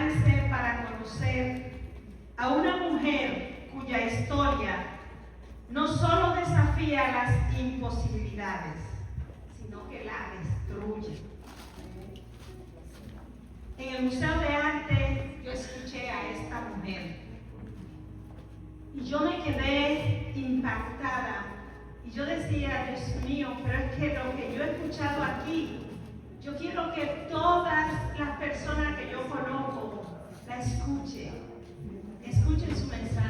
prepárense para conocer a una mujer cuya historia no solo desafía las imposibilidades, sino que la destruye. En el Museo de Arte yo escuché a esta mujer y yo me quedé impactada y yo decía, Dios mío, pero es que lo que yo he escuchado aquí, yo quiero que todas las personas que yo conozco la escuchen su mensaje.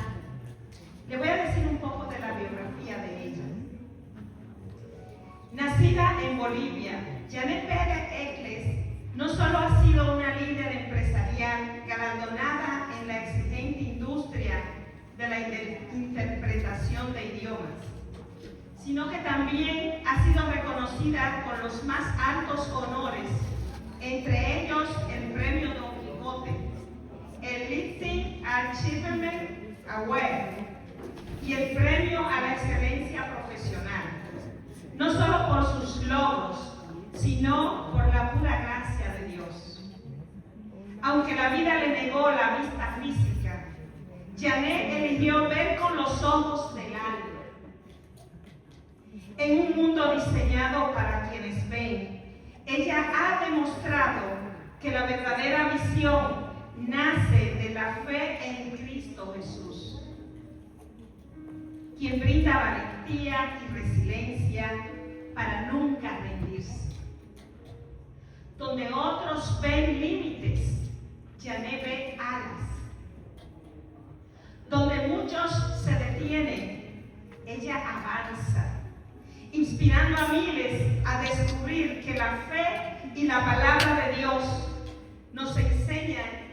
Le voy a decir un poco de la biografía de ella. Nacida en Bolivia, Janet Pérez Eccles no solo ha sido una líder empresarial galardonada en la exigente industria de la interpretación de idiomas, sino que también ha sido reconocida con los más altos honores, entre ellos el Premio Don Quijote, el Lifting Achievement Award y el Premio a la Excelencia Profesional, no solo por sus logros, sino por la pura gracia de Dios. Aunque la vida le negó la vista física, Janet eligió ver con los ojos del alma. En un mundo diseñado para quienes ven, ella ha demostrado que la verdadera visión nace de la fe en Cristo Jesús, quien brinda valentía y resiliencia para nunca rendirse. Donde otros ven límites, Janet ve alas. Donde muchos se detienen, ella avanza, inspirando a miles a descubrir que la fe y la palabra de Dios nos enseñan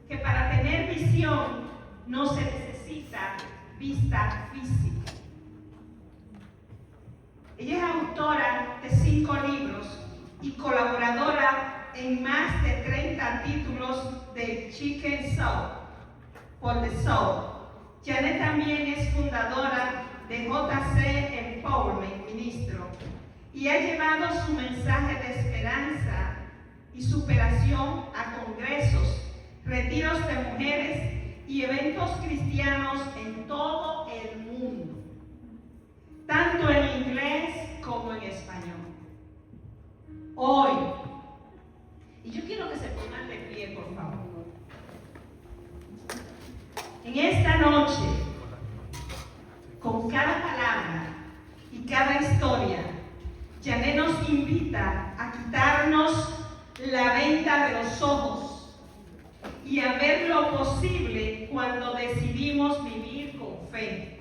que para tener visión no se necesita vista física. Ella es autora de 5 libros y colaboradora en más de 30 títulos de Chicken Soul por The Soul. Janet también es fundadora de JC Empowerment Ministro y ha llevado su mensaje de esperanza y superación a congresos, retiros de mujeres y eventos cristianos en todo el mundo, tanto en inglés como en español. Hoy, y yo quiero que se pongan de pie, por favor. En esta noche, con cada palabra y cada historia, Janet nos invita a quitarnos la venda de los ojos y a ver lo posible cuando decidimos vivir con fe,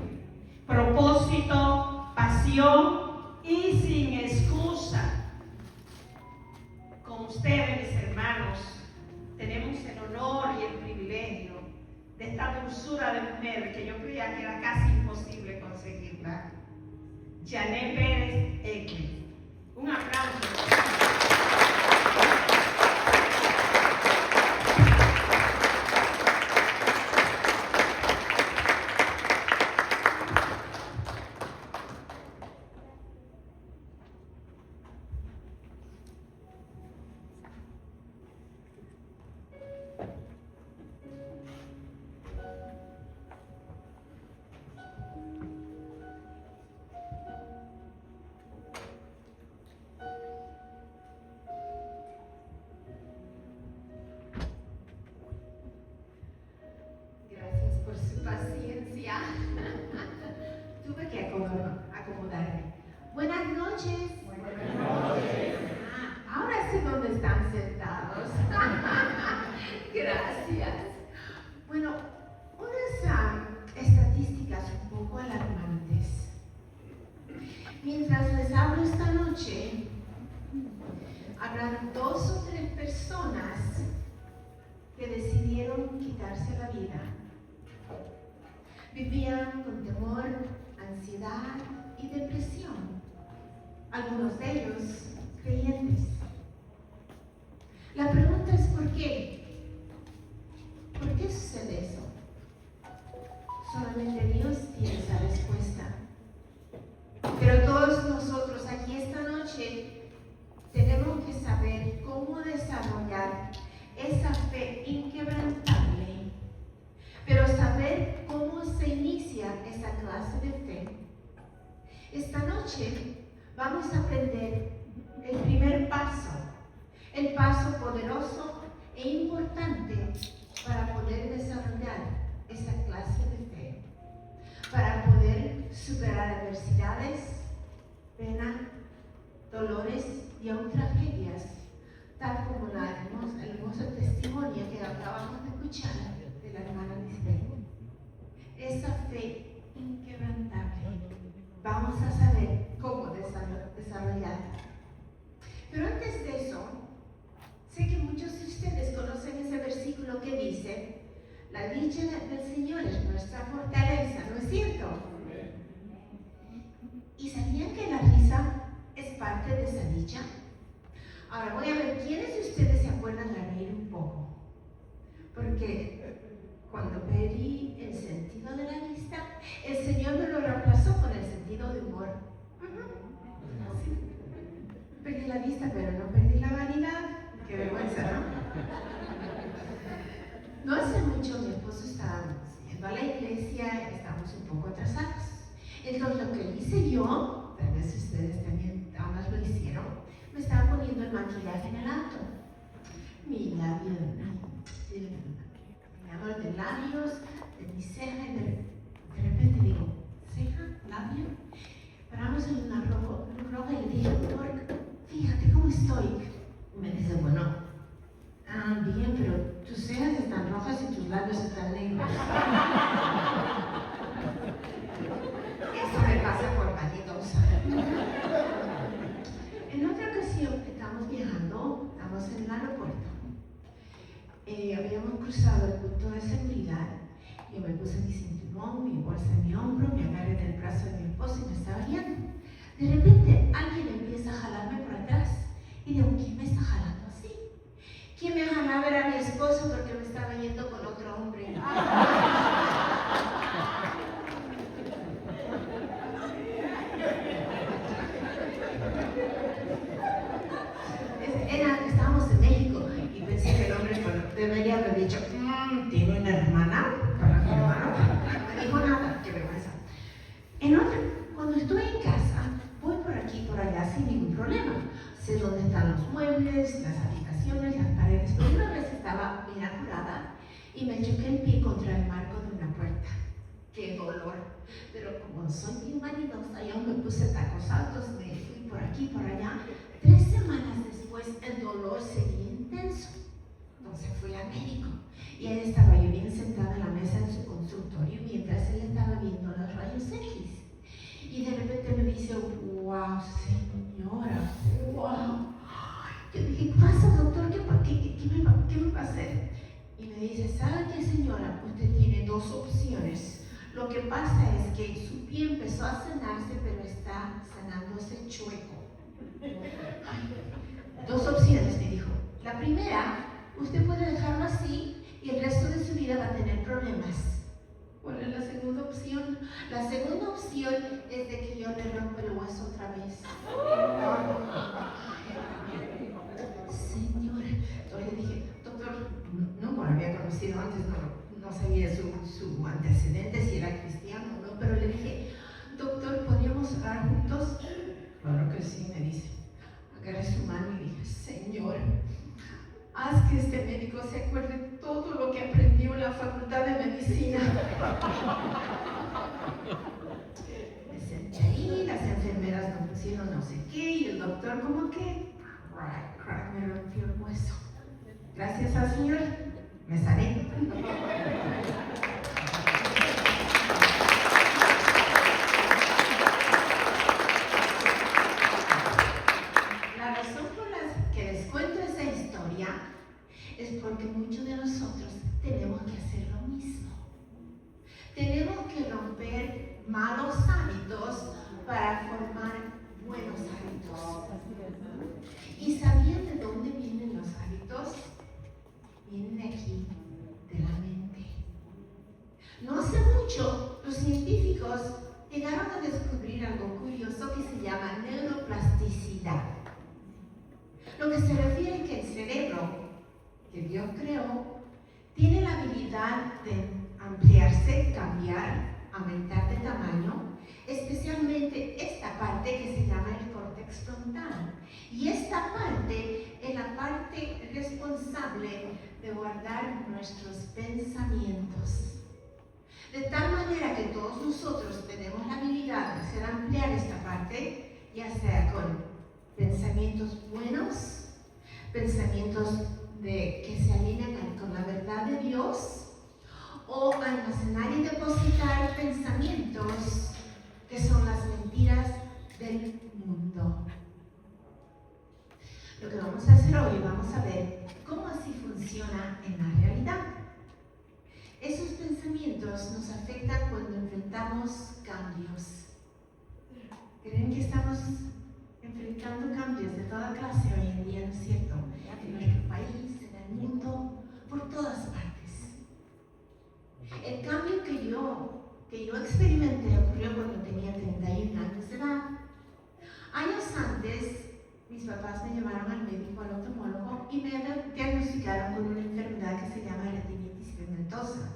propósito, pasión y sin excusa. Con ustedes, mis hermanos, tenemos el honor y el privilegio de esta dulzura de mujer que yo creía que era casi imposible conseguirla, Janet Pérez Eccles. Un aplauso. Paciencia. Tuve que acomodarme. Buenas noches. Buenas noches. Ahora sé dónde están sentados. Gracias. Bueno, unas estadísticas un poco alarmantes. Mientras les hablo esta noche, habrán 2 o 3 personas que decidieron quitarse la vida. Vivían con temor, ansiedad y depresión. Algunos de ellos creyentes. La pregunta es ¿por qué? ¿Por qué sucede eso? Solamente Dios tiene esa respuesta. Pero todos nosotros aquí esta noche tenemos que saber cómo desarrollar esa fe inquebrantable esa clase de fe, esta noche vamos a aprender el primer paso, el paso poderoso e importante para poder desarrollar esa clase de fe, para poder superar adversidades, pena, dolores y aún tragedias, tal como el hermoso testimonio que acabamos de escuchar de la hermana Lisbeth. Esa fe inquebrantable, vamos a saber cómo desarrollarla. Pero antes de eso, sé que muchos de ustedes conocen ese versículo que dice: la dicha del Señor es nuestra fortaleza, ¿no es cierto? ¿Y sabían que la risa es parte de esa dicha? Ahora voy a ver quiénes de ustedes se acuerdan de reír un poco. Porque cuando perdí el sentido de la vista, el Señor me lo reemplazó con el sentido de humor. Sí. Perdí la vista, pero no perdí la vanidad. Qué vergüenza, ¿no? No hace mucho mi esposo estaba yendo a la iglesia, estábamos un poco atrasados. Entonces lo que hice yo, tal vez ustedes también ambas lo hicieron, me estaba poniendo el maquillaje en el alto. Mi labio, el bañador de labios, de mi ceja, y de repente digo, ceja, labio. Paramos en una roja y le dije, doctor, fíjate cómo estoy. Y me dice, bueno, bien, pero tus cejas están rojas y tus labios están negros. Eso me pasa por vanidosa. En otra ocasión estamos viajando, estamos en el aeropuerto. Habíamos cruzado el punto de seguridad. Yo me puse mi cinturón, mi bolsa en mi hombro, me agarré del brazo de mi esposo y me estaba guiando. De repente alguien empieza a jalarme por atrás y digo, ¿quién me está jalando así? ¿Quién me jalaba? Era mi esposo, porque me estaba yendo con otro hombre. Estábamos en México y pensé que el hombre debería haber dicho, ¿tiene una hermana? Para mi hermano. No me dijo nada, qué vergüenza. Cuando estoy en casa, voy por aquí y por allá sin ningún problema. Sé dónde están los muebles, las habitaciones, las paredes. Pero una vez estaba bien apurada y me choqué el pie contra el marco de una puerta. ¡Qué dolor! Pero como soy bien vanidosa, yo me puse tacos altos, me fui por aquí y por allá. 3 semanas después, el dolor seguía intenso. Entonces fui al médico y él estaba yo bien sentada en la mesa en su consultorio mientras él estaba viendo los rayos X. Y de repente me dice, wow, señora, wow. Yo dije, ¿qué pasa, doctor? ¿Qué me va a hacer? Y me dice, ¿sabe qué, señora? Usted tiene 2 opciones. Lo que pasa es que su pie empezó a sanarse, pero está sanándose chueco. 2 opciones, me dijo. La primera, usted puede dejarlo así y el resto de su vida va a tener problemas. ¿Cuál es la segunda opción? La segunda opción es de que yo le rompa el hueso otra vez. Señora, entonces le dije, doctor, no lo había conocido antes, no sabía su antecedente, si era cristiano o no, pero le dije, doctor, ¿podríamos orar juntos? Claro que sí, me dice. Agarré su mano y dije, Señor, haz que este médico se acuerde todo lo que aprendió en la facultad de medicina. Me senté ahí, las enfermeras me pusieron no sé qué, y el doctor como que, crack, me rompió el hueso. Gracias al Señor, me sané. La razón por la que les cuento esa historia es porque muchos de nosotros tenemos que hacer lo mismo. Tenemos que romper malos hábitos para formar buenos hábitos. ¿Y sabían de dónde vienen los hábitos? Vienen de aquí, de la mente. No hace mucho, los científicos llegaron a descubrir algo curioso que se llama neuroplasticidad. Lo que se refiere a que el cerebro que Dios creó tiene la habilidad de ampliarse, cambiar, aumentar de tamaño, especialmente esta parte que se llama el córtex frontal. Y esta parte es la parte responsable de guardar nuestros pensamientos. De tal manera que todos nosotros tenemos la habilidad de hacer ampliar esta parte, ya sea con pensamientos buenos, pensamientos que se alinean con la verdad de Dios, o almacenar y depositar pensamientos que son las mentiras del mundo. Lo que vamos a hacer hoy, vamos a ver cómo así funciona en la realidad. Esos pensamientos nos afectan cuando enfrentamos cambios. ¿Creen que estamos enfrentando cambios de toda clase hoy en día, no es cierto? En nuestro país, en el mundo, por todas partes. El cambio que yo experimenté ocurrió cuando tenía 31 años de edad. Años antes, mis papás me llevaron al médico, al oftalmólogo, y me diagnosticaron con una enfermedad que se llama retinitis pigmentosa.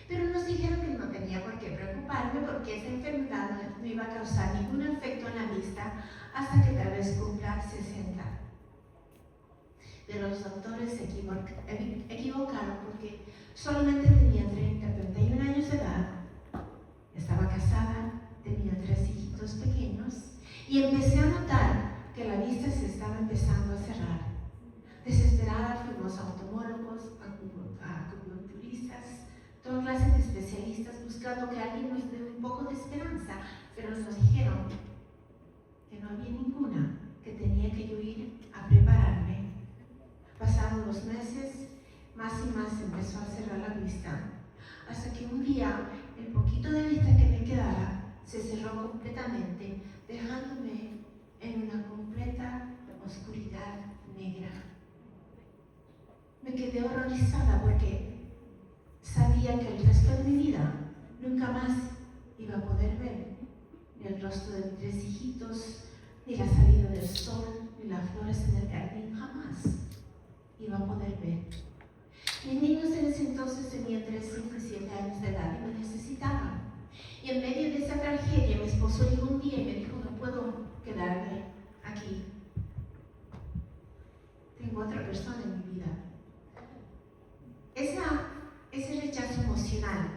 Pero nos dijeron que no tenía por qué preocuparme porque esa enfermedad no iba a causar ningún efecto en la vista hasta que tal vez cumpla 60. Pero los doctores se equivocaron porque solamente tenía 31 años de edad, estaba casada, tenía 3 hijitos pequeños y empecé a notar que la vista se estaba empezando a cerrar. Desesperada fuimos a oftalmólogos, a acupunturistas, toda clase de especialistas buscando que alguien nos dé un poco de esperanza, pero nos dijeron que no había ninguna, que tenía que yo ir a prepararme. Pasaron los meses, más y más empezó a cerrar la vista, hasta que un día el poquito de vista que me quedaba se cerró completamente, dejándome en una completa oscuridad negra. Me quedé horrorizada porque sabía que el resto de mi vida nunca más iba a poder ver ni el rostro de mis 3 hijitos, ni la salida del sol, ni las flores en el jardín, jamás iba a poder ver. Mis niños en ese entonces tenían 3, 5 y 7 años de edad y me necesitaban. Y en medio de esa tragedia, mi esposo llegó un día y me dijo, no puedo quedarme aquí. Tengo otra persona en mi vida. Ese rechazo emocional,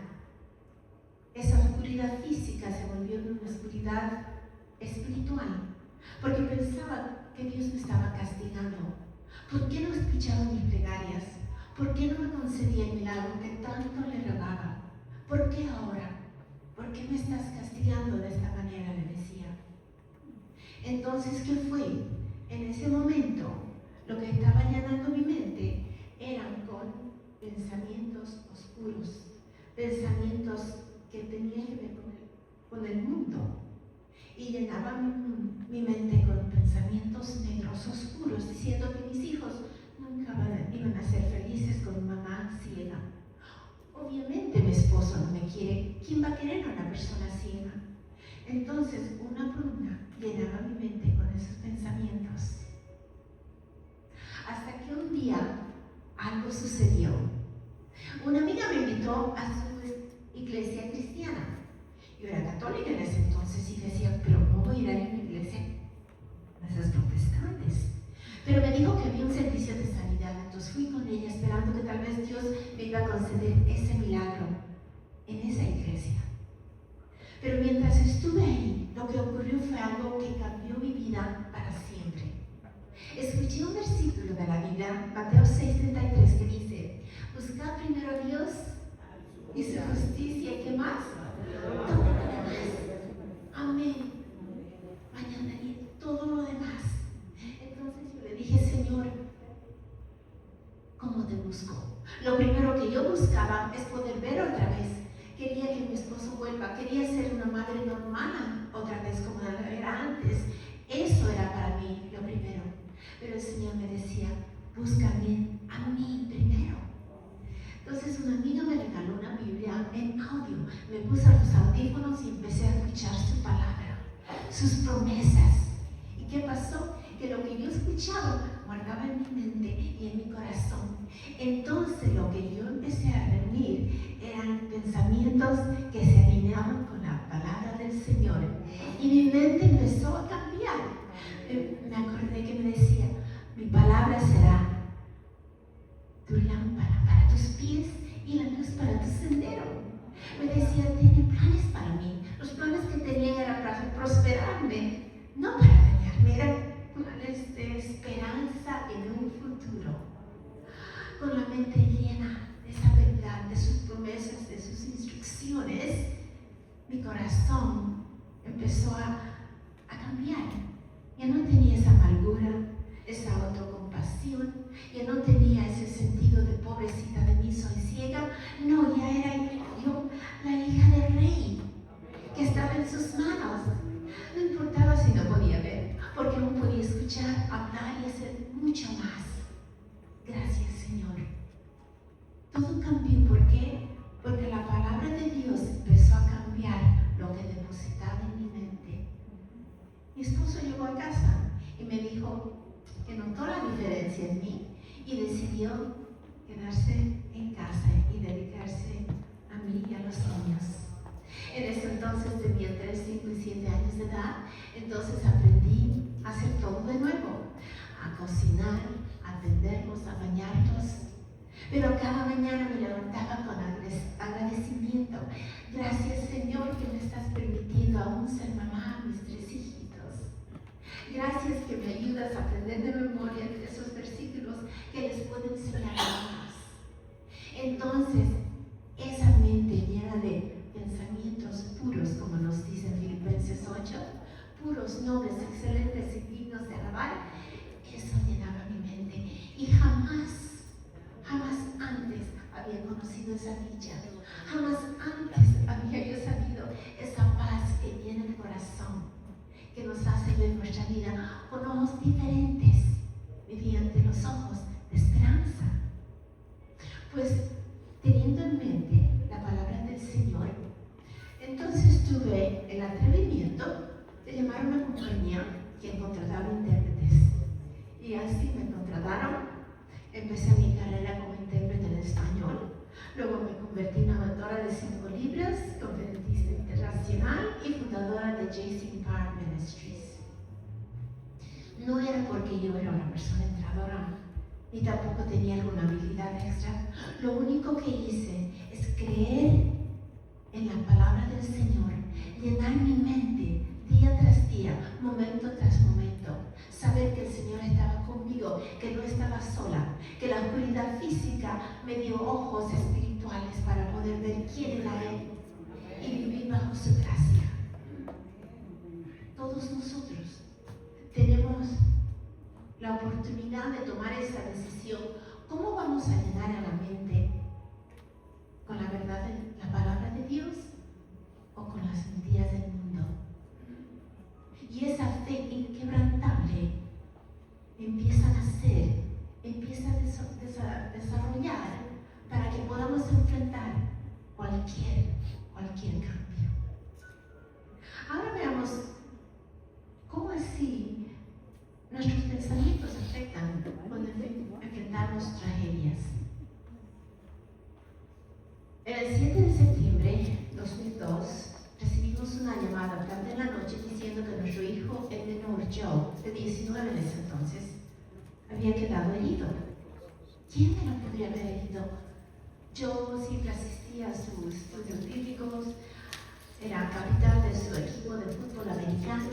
esa oscuridad física se volvió en una oscuridad espiritual, porque pensaba que Dios me estaba castigando. ¿Por qué no escuchaba mis plegarias? ¿Por qué no me concedía el milagro que tanto le rogaba? ¿Por qué ahora? ¿Por qué me estás castigando de esta manera?, le decía. Entonces, ¿qué fue? En ese momento, lo que estaba llenando mi mente eran con pensamientos oscuros, pensamientos que tenían que ver con el mundo. Y llenaban mi mente con pensamientos negros, oscuros, diciendo que mis hijos nunca iban a ser felices con una mamá ciega. Obviamente mi esposo no me quiere. ¿Quién va a querer a una persona ciega? Entonces, una por una, llenaba mi mente con esos pensamientos. Hasta que un día algo sucedió. Una amiga me invitó a su iglesia cristiana. Yo era católica en ese entonces y decía, pero no voy a ir a una iglesia de esas protestantes. Pero me dijo que había un servicio de sanidad, entonces fui con ella esperando que tal vez Dios me iba a conceder ese milagro en esa iglesia. Pero mientras estuve ahí, lo que ocurrió fue algo que cambió mi vida para siempre. Escuché un versículo de la Biblia, Mateo 6:33, que dice, buscad primero a Dios y su justicia, ¿y qué más? Todo lo demás. Amén. Añadiré todo lo demás. Entonces yo le dije, Señor, ¿cómo te busco? Lo primero que yo buscaba es poder ver otra vez. Quería que mi esposo vuelva. Quería ser una madre normal otra vez como era antes. Eso era para mí lo primero. Pero el Señor me decía, búscame a mí primero. Entonces una amiga me regaló una Biblia en audio. Me puse los audífonos y empecé a escuchar su palabra, sus promesas. ¿Y qué pasó? Que lo que yo escuchaba guardaba en mi mente y en mi corazón. Entonces lo que yo empecé a reunir eran pensamientos que se alineaban para tu sendero. Me decía, tiene planes para mí. Los planes que tenía eran para prosperarme, no para dañarme, eran planes de esperanza en un futuro. Con la mente llena de esa verdad, de sus promesas, de sus instrucciones, mi corazón empezó a cambiar. Ya no tenía esa amargura, esa autocompasión, ya no tenía ese sentido de pobrecita de mí, soy ciega. No, ya era yo la hija del rey que estaba en sus manos. No importaba si no podía ver, porque no podía escuchar, hablar y hacer mucho más. Gracias, Señor. Todo cambió. ¿Por qué? Porque la palabra de Dios empezó a cambiar lo que depositaba en mi mente. Mi esposo llegó a casa y me dijo que notó la diferencia en mí y decidió quedarse en casa y dedicarse a mí y a los niños. En ese entonces tenía 3, 5 y 7 años de edad, entonces aprendí a hacer todo de nuevo, a cocinar, a atenderlos, a bañarlos. Pero cada mañana me levantaba con agradecimiento. Gracias, Señor, que me estás permitiendo aún ser mamá a mis 3 hijitos. Gracias que me ayudas a aprender de memoria esos versículos que les puedo enseñar a otros. Entonces, esa mente llena de pensamientos puros, como nos dice en Filipenses 8, puros, nobles, excelentes y dignos de alabar, eso llenaba mi mente. Y jamás antes había conocido esa dicha, jamás antes había yo sabido esa paz que llena el corazón, que nos hace ver nuestra vida con ojos diferentes, mediante los ojos de esperanza. Pues, teniendo en mente la palabra del Señor, entonces tuve el atrevimiento de llamar a una compañía que contrataba intérpretes. Y así me contrataron. Empecé mi carrera como intérprete en español. Luego me convertí en autora de 5 libros, conferencista internacional y fundadora de Jason Park Ministries. No era porque yo era una persona entradora, ni tampoco tenía alguna habilidad extra. Lo único que hice es creer en la palabra del Señor, llenar mi mente día tras día, momento tras momento, saber que el Señor estaba conmigo, que no estaba sola, que la oscuridad física me dio ojos espirituales para poder ver quién era Él y vivir bajo su gracia. Todos nosotros tenemos la oportunidad de tomar esa decisión. ¿Cómo vamos a llenar a la mente? ¿Con la verdad de la palabra de Dios o con las mentiras del mundo? Y esa fe inquebrantable empieza a nacer, empieza a desarrollar para que podamos enfrentar cualquier cambio. Ahora veamos cómo así nuestros pensamientos afectan cuando enfrentamos tragedias. El 7 de septiembre de 2002 recibimos una llamada tarde en la noche diciendo que nuestro hijo, el menor Joe, de 19 en ese entonces, había quedado herido. ¿Quién me lo podría haber herido? Joe siempre asistía a sus estudios bíblicos, era capitán de su equipo de fútbol americano,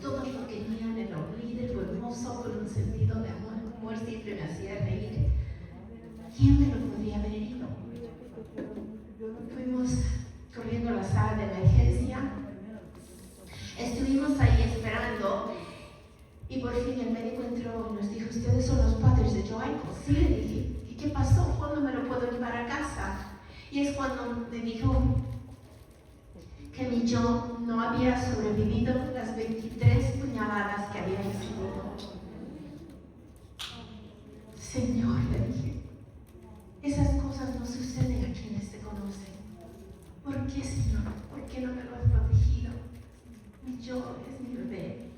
todos lo querían, era un líder, fue hermoso, con un sentido de humor, siempre me hacía reír. ¿Quién me lo podría haber herido? Fuimos corriendo a la sala de emergencia, estuvimos ahí esperando y por fin el médico entró y nos dijo: ¿ustedes son los padres de Joe Michael? Sí, le dije. ¿Y qué pasó? ¿Cuándo me lo puedo llevar a casa? Y es cuando me dijo que mi Joe no había sobrevivido las 23 puñaladas que había recibido. Señor, le dije, esas cosas no suceden a quienes te conocen. ¿Por qué, Señor? ¿Por qué no me lo has protegido? Mi Joe es mi bebé.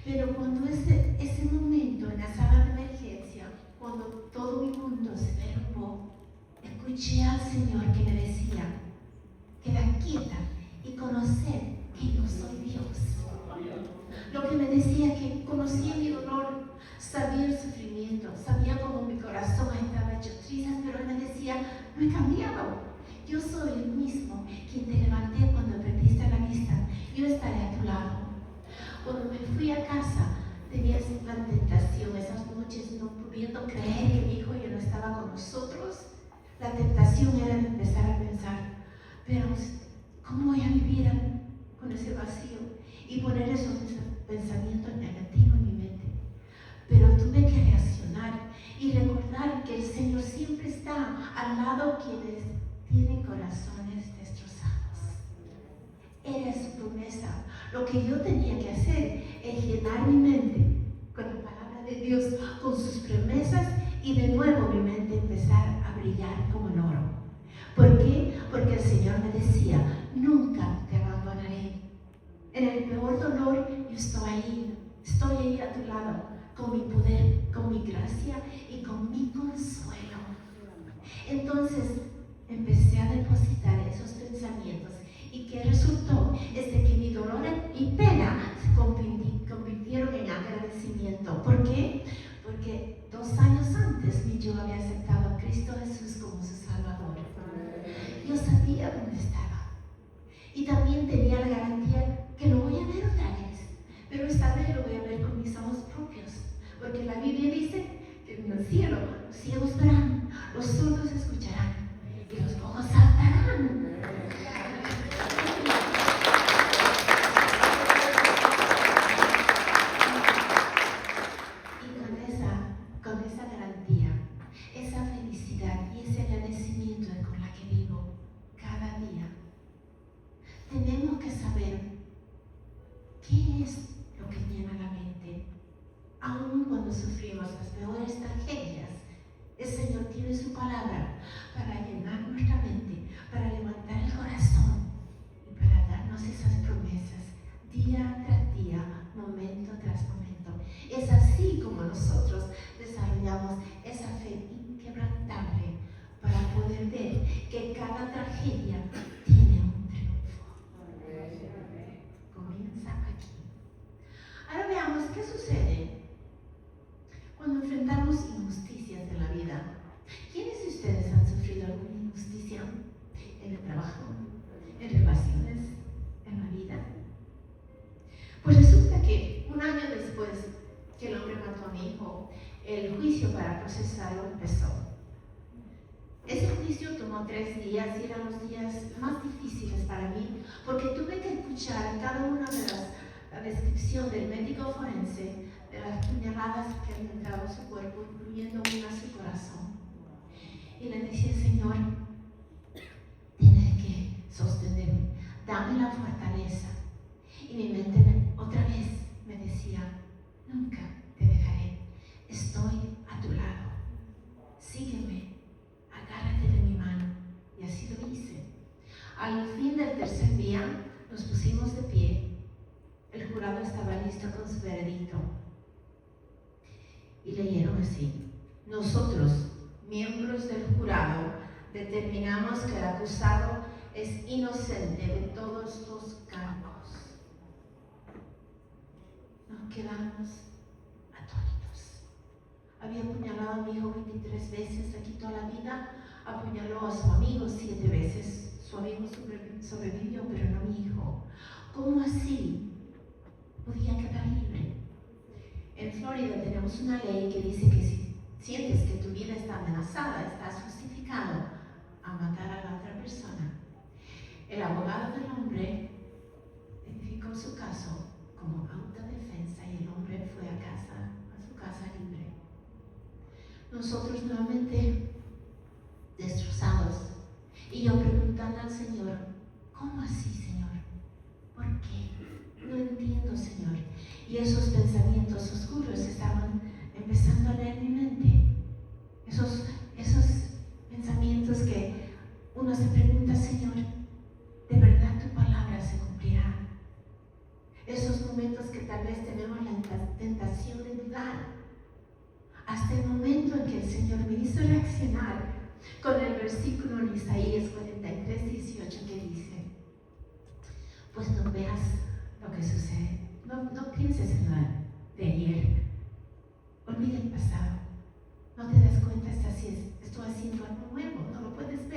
Pero cuando ese momento en la sala de emergencia, cuando todo mi mundo se derrumbó, escuché al Señor que me decía: queda quieta y conocer que yo soy Dios. Lo que me decía que conocía mi dolor, sabía el sufrimiento, sabía cómo mi corazón estaba hecho trizas, pero Él me decía: no he cambiado. Yo soy el mismo quien te levanté cuando perdiste la vista. Yo estaré a tu lado. Cuando me fui a casa, tenía la tentación, esas noches no pudiendo creer que mi hijo ya no estaba con nosotros. La tentación era de empezar a pensar, pero ¿cómo voy a vivir con ese vacío? Y poner esos pensamientos negativos en mi mente. Pero tuve que reaccionar y recordar que el Señor siempre está al lado de quienes tienen corazones destrozados. Era su promesa. Lo que yo tenía que hacer es llenar mi mente con la palabra de Dios, con sus promesas, y de nuevo mi mente empezar a brillar como el oro. ¿Por qué? Porque el Señor me decía, nunca te abandonaré. En el peor dolor yo estoy ahí a tu lado, con mi poder, con mi gracia y con mi consuelo. Entonces empecé a depositar esos pensamientos, y ¿qué resultó? Es de que mi dolor y pena se convirtieron en agradecimiento. ¿Por qué? Porque 2 años antes yo había aceptado a Cristo Jesús como su Salvador. Yo sabía dónde estaba y también tenía la garantía que lo voy a ver otra vez, pero esta vez lo voy a ver con mis ojos propios, porque la Biblia dice que en el cielo los ciegos verán, los sordos escucharán y los cojos saltarán. Y con esa garantía, esa felicidad y ese agradecimiento con la que vivo cada día, tenemos que saber qué es lo que llena la mente. Aun cuando sufrimos las peores tragedias, el Señor tiene su palabra para llenar nuestra mente, para levantar el corazón y para darnos esas promesas día tras día, momento tras momento. Es así como nosotros desarrollamos esa fe inquebrantable para poder ver que cada tragedia tiene un triunfo. Comienza aquí. Ahora veamos qué sucede cuando enfrentamos injusticias de la vida. ¿Quiénes de ustedes han sufrido alguna injusticia en el trabajo, en relaciones, en la vida? Pues resulta que 1 año después que el hombre mató a mi hijo, el juicio para procesarlo empezó. Ese juicio tomó 3 días y eran los días más difíciles para mí, porque tuve que escuchar cada una de la descripción del médico forense de las puñaladas que habían entrado a su cuerpo, incluyendo una a su corazón. Y le decía, Señor, tienes que sostenerme, dame la fortaleza. Y mi mente otra vez me decía, nunca te dejaré, estoy a tu lado, sígueme, agárrate de mi mano. Y así lo hice. Al fin del 3er día nos pusimos de pie. El jurado estaba listo con su veredicto y leyeron así: nosotros, miembros del jurado, determinamos que el acusado es inocente de todos los cargos. Nos quedamos atónitos. Había apuñalado a mi hijo 23 veces, le quitó la vida, apuñaló a su amigo 7 veces. Su amigo sobrevivió, pero no mi hijo. ¿Cómo así podía quedar libre? En Florida tenemos una ley que dice que si sientes que tu vida está amenazada, estás justificado a matar a la otra persona. El abogado del hombre identificó su caso como autodefensa y el hombre fue a su casa libre. Nosotros nuevamente destrozados, y yo preguntando al Señor, ¿cómo así, Señor? ¿Por qué? No entiendo, Señor. Y esos pensamientos oscuros estaban empezando a leer mi mente. Esos pensamientos que uno se pregunta, Señor, ¿de verdad tu palabra se cumplirá? Esos momentos que tal vez tenemos la tentación de dudar, hasta el momento en que el Señor me hizo reaccionar con el versículo en Isaías 43:18 que dice, pues no veas lo que sucede, no pienses en la de ayer, olvida el pasado, no te das cuenta, estoy haciendo algo nuevo, no lo puedes ver.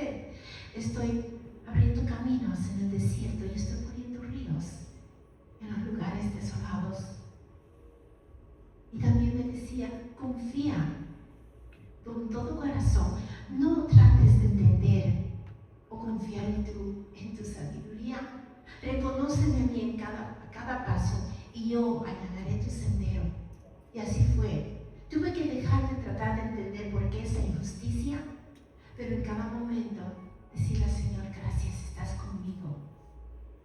con todo corazón. No trates de entender o confiar en tu sabiduría. Reconóceme a mí en cada paso y yo allanaré tu sendero. Y así fue. Tuve que dejar de tratar de entender por qué esa injusticia, pero en cada momento decirle al Señor, gracias, estás conmigo.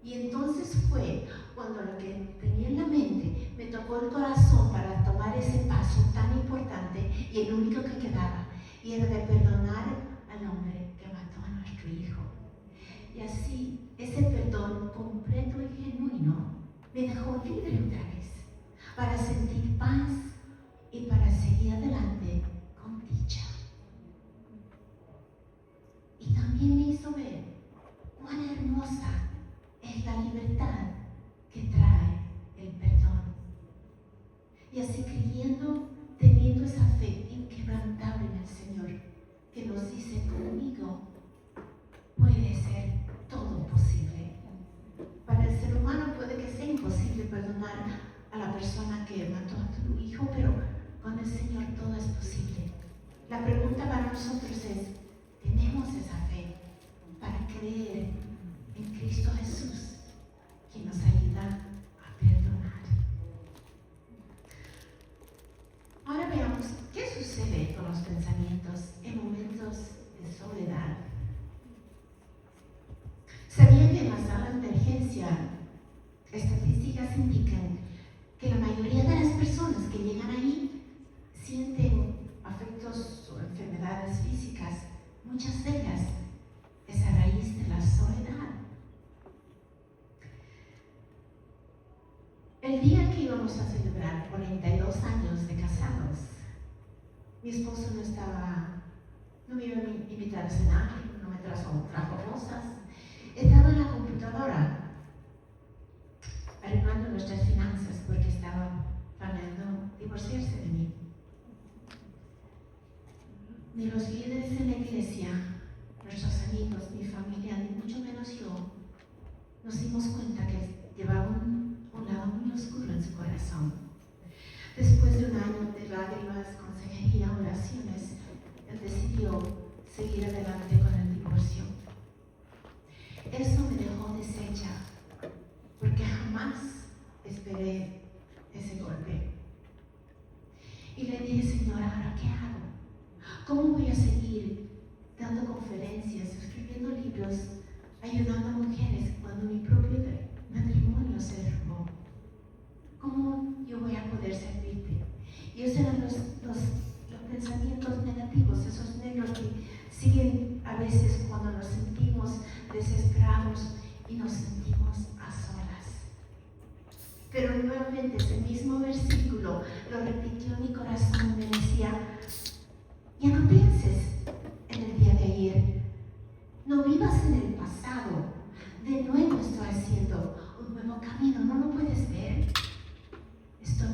Y entonces fue cuando lo que tenía en la mente me tocó el corazón para tomar ese paso tan importante y el único que quedaba, y era de perdonar al hombre que mató a nuestro hijo. Y así, ese perdón completo y genuino me dejó libre otra vez, para sentir paz y para seguir adelante con dicha. Y también me hizo ver cuán hermosa es la libertad que trae el perdón. Y así creyendo, teniendo esa fe inquebrantable en el Señor, que nos dice, conmigo puede ser todo posible. Para el ser humano puede que sea imposible perdonar a la persona que mató a tu hijo, pero con el Señor todo es posible. La pregunta para nosotros es, ¿tenemos esa fe para creer en Cristo Jesús, quien nos ayuda a perdonar? Ahora veamos qué sucede con los pensamientos en momentos de soledad. ¿Sabían que en las salas de emergencia estadísticas indican que la mayoría de las personas que llegan ahí sienten afectos o enfermedades físicas? Muchas de ellas es a raíz de la soledad. El día que íbamos a celebrar 42 años de casados, mi esposo no me iba a invitar a cenar, no me trajo rosas. Estaba en la computadora arreglando nuestras finanzas porque estaba planeando divorciarse de mí. Ni los líderes en la iglesia, nuestros amigos, mi familia, ni mucho menos yo, nos dimos cuenta que llevaba un lado muy oscuro en su corazón. Después de un año de lágrimas, consejería, oraciones, él decidió seguir adelante con el divorcio. Eso me dejó deshecha, porque jamás esperé ese golpe. Y le dije, Señor, ¿ahora qué hago? ¿Cómo voy a seguir dando conferencias, escribiendo libros, ayudando a mujeres cuando mi propio matrimonio se derrumbó? ¿Cómo yo voy a poder servirte? Y esos eran los pensamientos negativos, esos negros que siguen a veces cuando nos sentimos desesperados y nos sentimos a solas. Pero nuevamente ese mismo versículo lo repitió en mi corazón, me decía, ya no pienses en el día de ayer, no vivas en el pasado, de nuevo estoy haciendo un nuevo camino, ¿no lo puedes ver? Estoy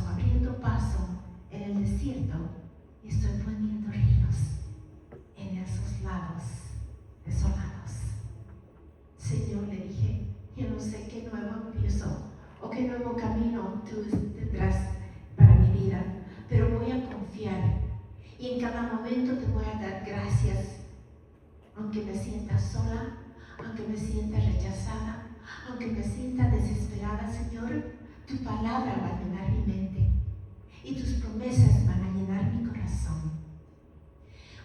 abriendo paso en el desierto y estoy poniendo ríos en esos lados desolados. Señor, le dije, yo no sé qué nuevo empiezo o qué nuevo camino tú tendrás para mi vida, pero voy a confiar y en cada momento te voy a dar gracias, aunque me sienta sola, aunque me sienta rechazada, aunque me sienta desesperada. Señor, tu palabra va a llenar mi mente y tus promesas van a llenar mi corazón.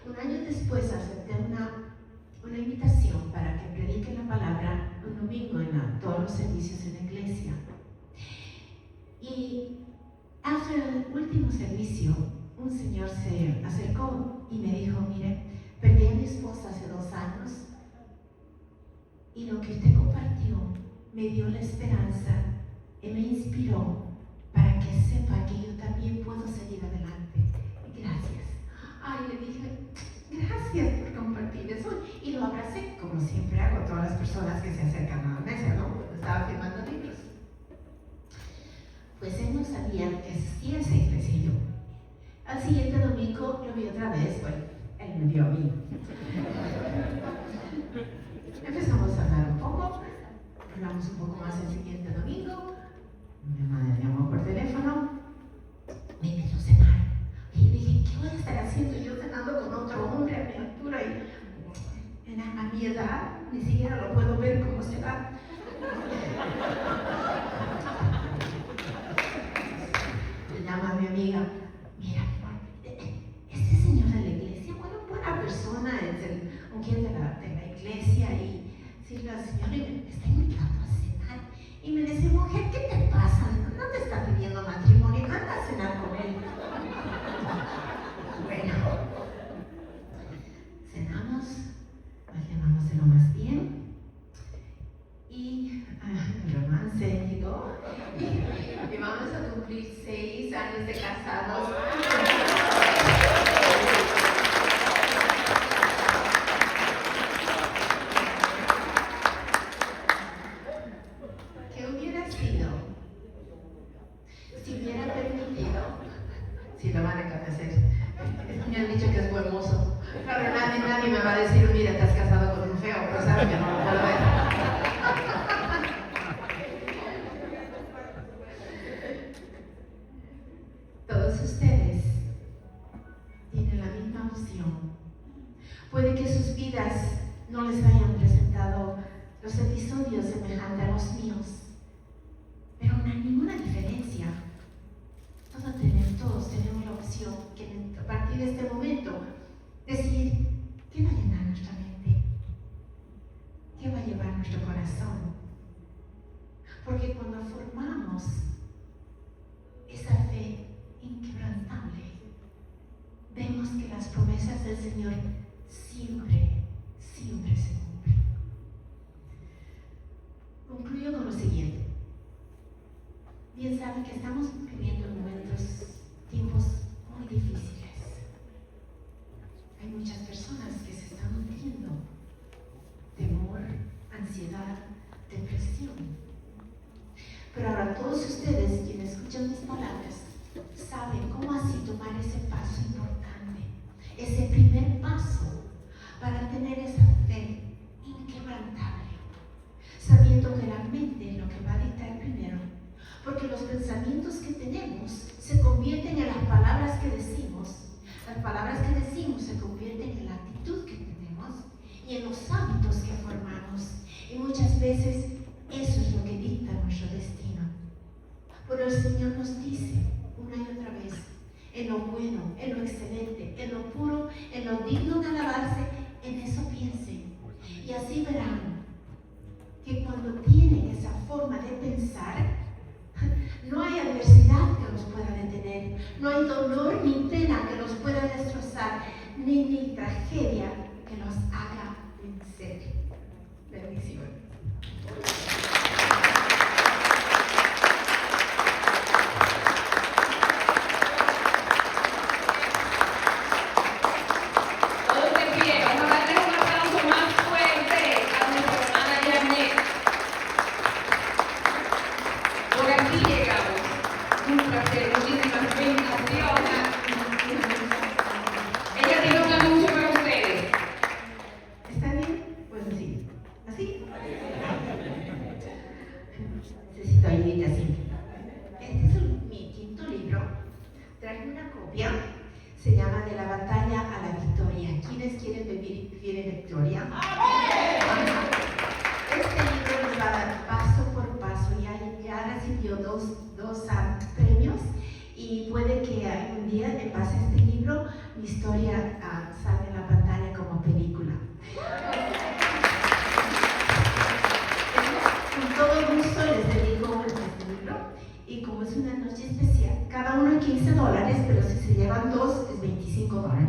Un año después acepté una invitación para que predique la palabra un domingo en todos los servicios en la iglesia. Y al el último servicio, un señor se acercó y me dijo, mire, perdí a mi esposa hace 2 años y lo que usted compartió me dio la esperanza y me inspiró para que sepa que yo también puedo seguir adelante. Gracias. Ay, le dije, gracias por compartir eso. Y lo abracé, como siempre hago a todas las personas que se acercan a la mesa, ¿no? Estaba firmando libros. Pues él no sabía que existía esa iglesia y yo. Al siguiente domingo lo vi otra vez, bueno, él me vio a mí. Empezamos a hablar un poco, hablamos un poco más el siguiente domingo. Mi madre me llamó por teléfono, me invitó a cenar. Y yo dije, asiento, yo cenando con otro hombre a mi altura y a mi edad, ni siquiera lo puedo ver cómo se va. Le llama a mi amiga, mira, este señor de la iglesia, bueno, buena persona, es un quien de la iglesia, y si la señora me está invitando a cenar, y me dice, mujer, ¿qué te pasa? No te está pidiendo matrimonio, anda a cenar con él. Bueno, cenamos, nos llevamos de lo más bien, y el romance llegó, y vamos a cumplir 6 años de casados. ¿Qué hubiera sido si hubiera permitido? Si lo van a conocer, me han dicho que es buen mozo, pero nadie me va a decir, mira, te has casado con un feo, pues saben que no lo puedo ver. Todos ustedes tienen la misma opción. Puede que sus vidas no les hayan presentado los episodios semejantes a los míos, pero no hay ninguna diferencia. Todos tenemos la opción que a partir de este momento decir qué va a llenar nuestra mente, qué va a llevar nuestro corazón. Porque cuando formamos esa fe inquebrantable, vemos que las promesas del Señor siempre se cumplen. Concluyo con lo siguiente. Bien saben que estamos viviendo tiempos muy difíciles. Hay muchas personas que se están hundiendo. Temor, ansiedad, depresión. Pero ahora todos ustedes, quienes escuchan mis palabras, saben cómo así tomar ese paso importante, ese primer paso para tener esa fe inquebrantable, sabiendo que la mente es lo que va a dictar primero, porque los pensamientos que tenemos se convierten en las palabras que decimos se convierten en la actitud que tenemos y en los hábitos que formamos, y muchas veces eso es lo que dicta nuestro destino. Pero el Señor nos dice una y otra vez, en lo bueno, en lo excelente, en lo puro, en lo digno de alabarse, en eso piensen. Y así verán que cuando tienen esa forma de pensar, no hay adversidad que los pueda detener, no hay dolor ni pena que los pueda destrozar, ni tragedia que los haga vencer. Bendiciones. Se llama De la batalla a la victoria. ¿Quiénes quieren vivir en victoria? Este libro nos va a dar paso por paso. Ya recibió dos premios, y puede que algún día, en base a este libro, mi historia salga en la pantalla como película. Con todo gusto les dedico este libro, y como es una noche especial, cada uno es $15, pero si se llevan 2 es $25.